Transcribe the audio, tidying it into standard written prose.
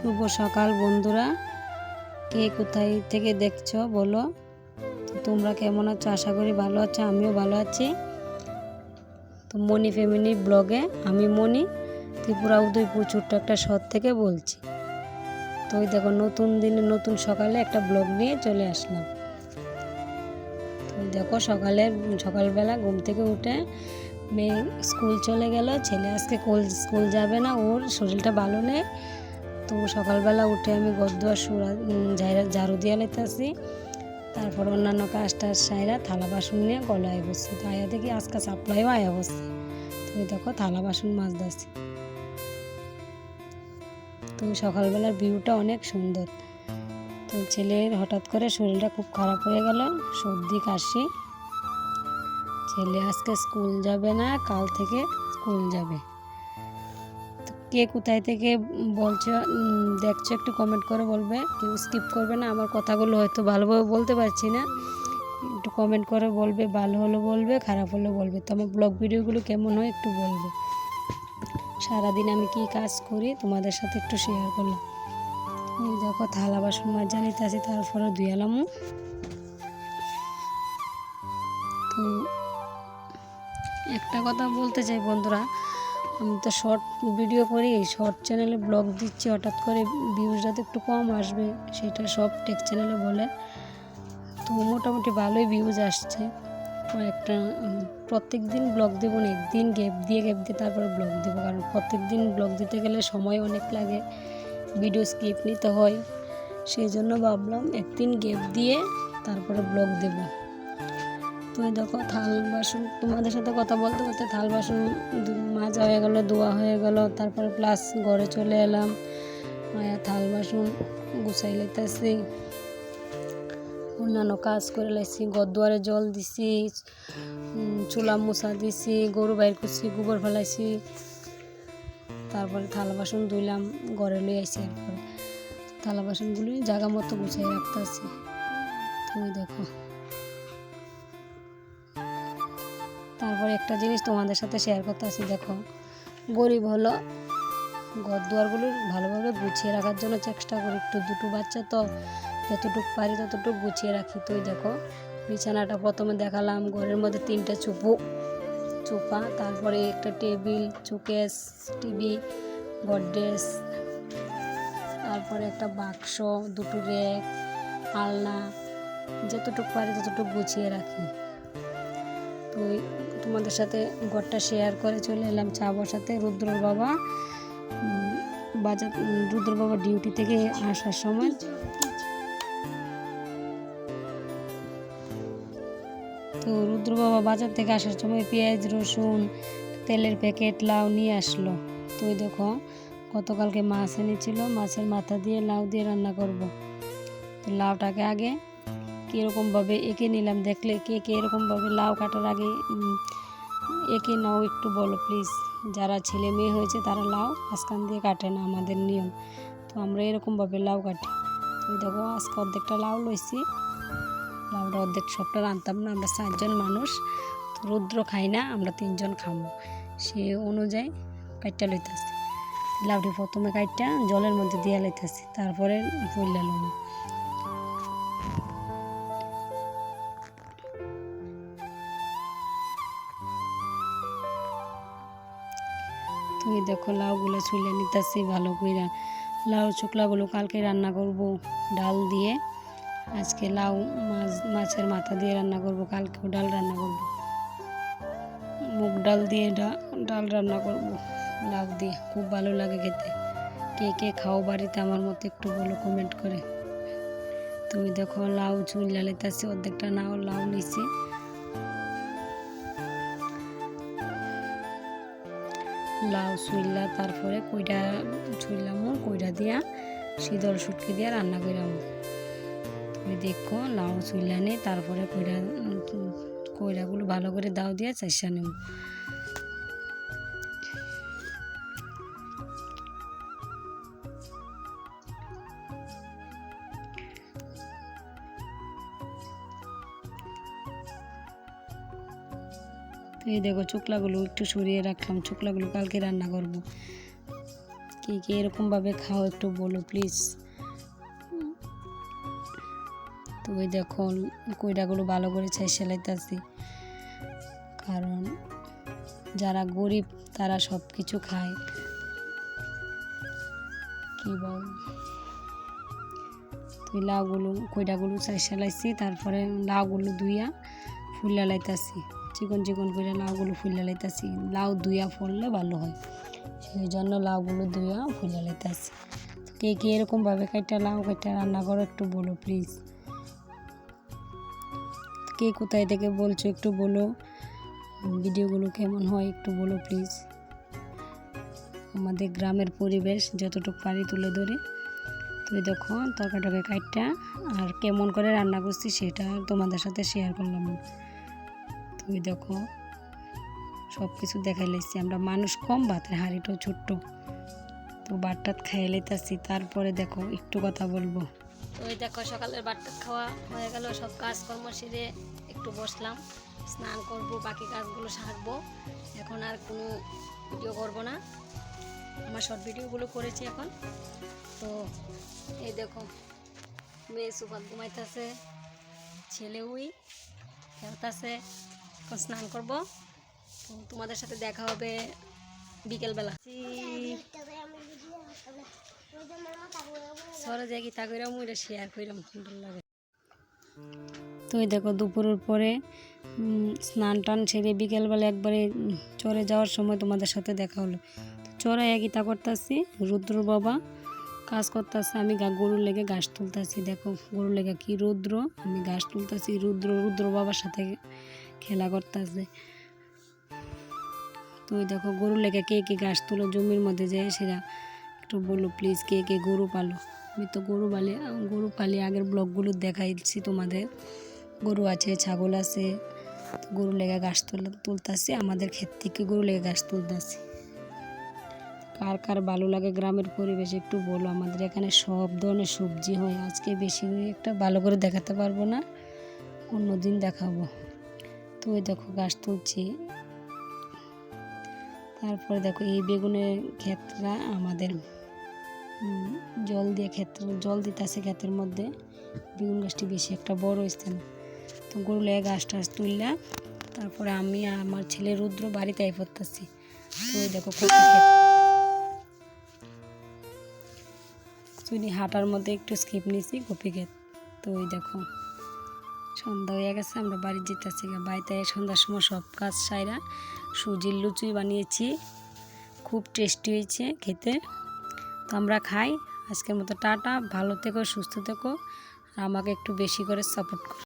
শুভ সকাল বন্ধুরা, কে কোথায় থেকে দেখছো বলো। তো তোমরা কেমন আছো? আশা করি ভালো আছো, আমিও ভালো আছি। তো মনি ফ্যামিলি ব্লগে আমি মনি ত্রিপুরা উদয়পুর ছোট্ট একটা শহর থেকে বলছি। তো ওই দেখো নতুন দিনে নতুন সকালে একটা ব্লগ নিয়ে চলে আসলাম। তো দেখো সকালবেলা ঘুম থেকে উঠে মেয়ে স্কুল চলে গেল, ছেলে আজকে স্কুল যাবে না, ওর শরীরটা ভালো নেই। তো সকালবেলা উঠে আমি ঘরদুয়ার ঝাড়ু দিয়ে লাইতেছি, তারপর অন্যান্য কাজটা সাইরা থালা বাসন নিয়ে গলায় বসছি। তো আয়া দেখি আজকে সাপ্লাইও আয়া বসছে। তুমি দেখো থালা বাসন মাছ দাসি। তো সকালবেলার ভিউটা অনেক সুন্দর। তো ছেলের হঠাৎ করে শরীরটা খুব খারাপ হয়ে গেল, সর্দি কাশি। ছেলে আজকে স্কুল যাবে না, কাল থেকে স্কুল যাবে। কে কোথায় থেকে বলছো দেখছো একটু কমেন্ট করে বলবে, কেউ স্কিপ করবে না। আমার কথাগুলো হয়তো ভালোভাবে বলতে পারছি না, একটু কমেন্ট করে বলবে, ভালো হলো বলবে, খারাপ হলো বলবে। তো আমার ব্লগ ভিডিওগুলো কেমন হয় একটু বলবে। সারাদিন আমি কি কাজ করি তোমাদের সাথে একটু শেয়ার করলাম। এই দেখো থালা বাসন মাজা নিতে আসি, তারপরে ধুয়ালাম। তো একটা কথা বলতে চাই বন্ধুরা, আমি তো শর্ট ভিডিও করি, শর্ট চ্যানেলে ব্লগ দিচ্ছি, হঠাৎ করে ভিউজটা তো একটু কম আসবে, সেটা সব টেক চ্যানেলে বলে। তো মোটামুটি ভালোই ভিউজ আসছে। একটা প্রত্যেক দিন ব্লগ দেবো না, একদিন গ্যাপ দিয়ে তারপরে ব্লগ দেবো, কারণ প্রত্যেক দিন ব্লগ দিতে গেলে সময় অনেক লাগে, ভিডিও স্কিপ নিতে হয়। সেই জন্য ভাবলাম একদিন গ্যাপ দিয়ে তারপরে ব্লগ দেবো। তো দেখো থাল বাসন তোমাদের সাথে কথা বলতে বলতে থাল বাসন মাজা হয়ে গেল, ধোয়া হয়ে গেল, তারপর প্লাস ঘরে চলে এলাম, থাল বাসন গুছাই লাইতেছি, অন্যান্য কাজ করে লাইছি, ঘর দুয়ারে জল দিছি, চুলা মোছা দিছি, গরু বাইর করছি, গোবর ফেলাইছি, তারপরে থালা বাসন ধুইলাম, ঘরে লই আইছি। এরপরে থালা বাসনগুলি জায়গা মতো গুছাই রাখতেছি। তুমি দেখো তারপর একটা জিনিস তোমাদের সাথে শেয়ার করতে আসি। দেখো গরিব হলো, ঘর দুয়ারগুলো ভালোভাবে গুছিয়ে রাখার জন্য চেষ্টা করি, একটু দুটো বাচ্চা তো যতটুকু পারি ততটুকু গুছিয়ে রাখি। তো দেখো বিছানাটা প্রথমে দেখালাম, ঘরের মধ্যে 3টা চোপা, তারপরে একটা টেবিল, চুকেস, টিভি, গডরেজ, তারপরে একটা বাক্স, দুটো রেক, আলনা, যতটুকু পারি ততটুকু গুছিয়ে রাখি। তো তোমাদের সাথে ঘরটা শেয়ার করে চলে এলাম চা বসাতে। রুদ্র বাবা ডিউটি থেকে আসার সময় বাজার থেকে আসার সময় পেঁয়াজ, রসুন, তেলের প্যাকেট, লাউ নিয়ে আসলো। তো দেখো গতকালকে মাছ এনেছিল, মাছের মাথা দিয়ে লাউ দিয়ে রান্না করব। তো লাউটাকে আগে কীরকমভাবে এঁকে নিলাম, দেখলে কে এরকমভাবে লাউ কাটার আগে এঁকে নাও একটু বলো প্লিজ। যারা ছেলে মেয়ে হয়েছে তারা লাউ মাঝখান দিয়ে কাটে না, আমাদের নিয়ম। তো আমরা এরকমভাবে লাউ কাটি। তো দেখো আজকে অর্ধেকটা লাউ লইছি, লাউটা অর্ধেক সবটা রাঁধতাম না, আমরা 4 জন মানুষ। তো রুদ্র খাই না, আমরা 3 জন খাবো, সে অনুযায়ী কাটটা লইতেছি। লাউটি প্রথমে কাটটা জলের মধ্যে দিয়ে লইতেছি, তারপরে ফুললা লবণ। তুমি দেখো লাউগুলো ছুলে নিতেছি ভালো করে। লাউ শুকলাগুলো কালকে রান্না করব ডাল দিয়ে, আজকে লাউ মাছের মাথা দিয়ে রান্না করব, কালকেও ডাল রান্না করব, মুগ ডাল দিয়ে ডাল রান্না করব লাউ দিয়ে, খুব ভালো লাগে খেতে। কে খাও বাড়িতে আমার মতো একটু বলো কমেন্ট করে। তুমি দেখো লাউ চুইলা লেতাছি, অর্ধেকটা লাউ নিছি। লাউ চুইলা তারপরে কইটা ছুইলাম, কইটা দিয়া শীতল শুটকি দিয়া রান্না কইরাম। তুমি দেখো লাউ চুইলা নেই, তারপরে কইরাগুলো ভালো করে দাও দিয়া চাইসা নেব। তো এই দেখো শুকলাগুলো একটু সরিয়ে রাখলাম, শুকলাগুলো কালকে রান্না করব। কে কে এরকমভাবে খাও একটু বলো প্লিজ। তো ওই দেখো কইটাগুলো ভালো করে ছাই সেলাইতেছি, কারণ যারা গরিব তারা সব কিছু খায়। কি বল, তুই লাউগুলো কইটাগুলো ছাই সেলাইছি, তারপরে লাউগুলো ধুইয়া ফুলা লাইতাছি, চিকন চিকন করে লাউগুলো ফুলা লাইতাছি। লাউ ধুইয়া ফললে ভালো হয়, সেই জন্য লাউগুলো ধুইয়া ফুলা লাইতাছি। কে কে এরকমভাবে লাউ কাইটা রান্না করো একটু বলো প্লিজ। কে কোথায় থেকে বলছো একটু বলো, ভিডিওগুলো কেমন হয় একটু বলো প্লিজ। আমাদের গ্রামের পরিবেশ যতটুকু পারি তুলে ধরে। তো দেখো তরকাটাকে কাটটা আর কেমন করে রান্না করছি সেটা তোমাদের সাথে শেয়ার করলাম। তো দেখো সব কিছু দেখাই লাইছি, আমরা মানুষ কম, ভাতের হাঁড়িটাও ছোট্ট। তো ভাতটাত খাইয়ে লাইতাছি, তারপরে দেখো একটু কথা বলবো। তো ওই দেখো সকালের ভাতটা খাওয়া হয়ে গেল, সব কাজকর্ম সেরে একটু বসলাম, স্নান করব, বাকি কাজগুলো সারবো। এখন আর কোনো ভিডিও করব না, আমার শর্ট ভিডিওগুলো করেছি এখন। তো এই দেখো মেয়ে সুপাত ঘুমাইতেছে, ছেলে উই খেলতেছে, এখন স্নান করব। তো তোমাদের সাথে দেখা হবে বিকেলবেলা। সরে যাই তা করে মুইটা শেয়ার করিলাম, সুন্দর লাগে। তো এই দেখো দুপুরের পরে স্নান টান সেরে বিকেলবেলা একবারে চরে যাওয়ার সময় তোমাদের সাথে দেখা হলো। চরে গীতা করতেছি, রুদ্র বাবা কাজ করতেছে, আমি গরুর লেগে ঘাস তুলতেছি। দেখো গরুর লেগে কি রুদ্র, আমি ঘাস তুলতেছি, রুদ্র বাবার সাথে খেলা করতেছে। তো ওই দেখো গরুর লেগে কে কে ঘাস তুলো জমির মধ্যে যায় সেটা একটু বলো প্লিজ। কে কে গরু পালো? আমি তো গরু পালি আগের ব্লগগুলো দেখাইছি তোমাদের। গরু আছে, ছাগল আছে, গরু লেগে ঘাস তুলতেছি, আমাদের ক্ষেত থেকে গরু লেগে ঘাস তুলতেছি। কার কার ভালো লাগে গ্রামের পরিবেশ একটু বলো। আমাদের এখানে সব ধরনের সবজি হয়, আজকে বেশি একটা ভালো করে দেখাতে পারবো না, অন্যদিন দেখাবো। তো ওই দেখো ঘাস তুলছি, তারপরে দেখো এই বেগুনের ক্ষেতটা আমাদের জল দিতেছে ক্ষেতের মধ্যে, বেগুন গাছটি বেশি একটা বড় হয়েছে না। তো গরু লেগে ঘাস টাস তুললাম, তারপরে আমি আর আমার ছেলে রুদ্র বাড়িতে আই পড়তেছি। তো ওই দেখো কপি ক্ষেত, হাঁটার মধ্যে একটু স্কিপ নিয়েছি কপি ক্ষেত। তো ওই দেখো সন্ধ্যা হয়ে গেছে, আমরা বাড়ি যেতেছি। বাড়িতে সন্ধ্যার সময় সব কাজ সাইরা সুজির লুচি বানিয়েছি, খুব টেস্টি হয়েছে খেতে। তো আমরা খাই। আজকের মতো টাটা, ভালো থেকো, সুস্থ থেকো, আর আমাকে একটু বেশি করে সাপোর্ট করো।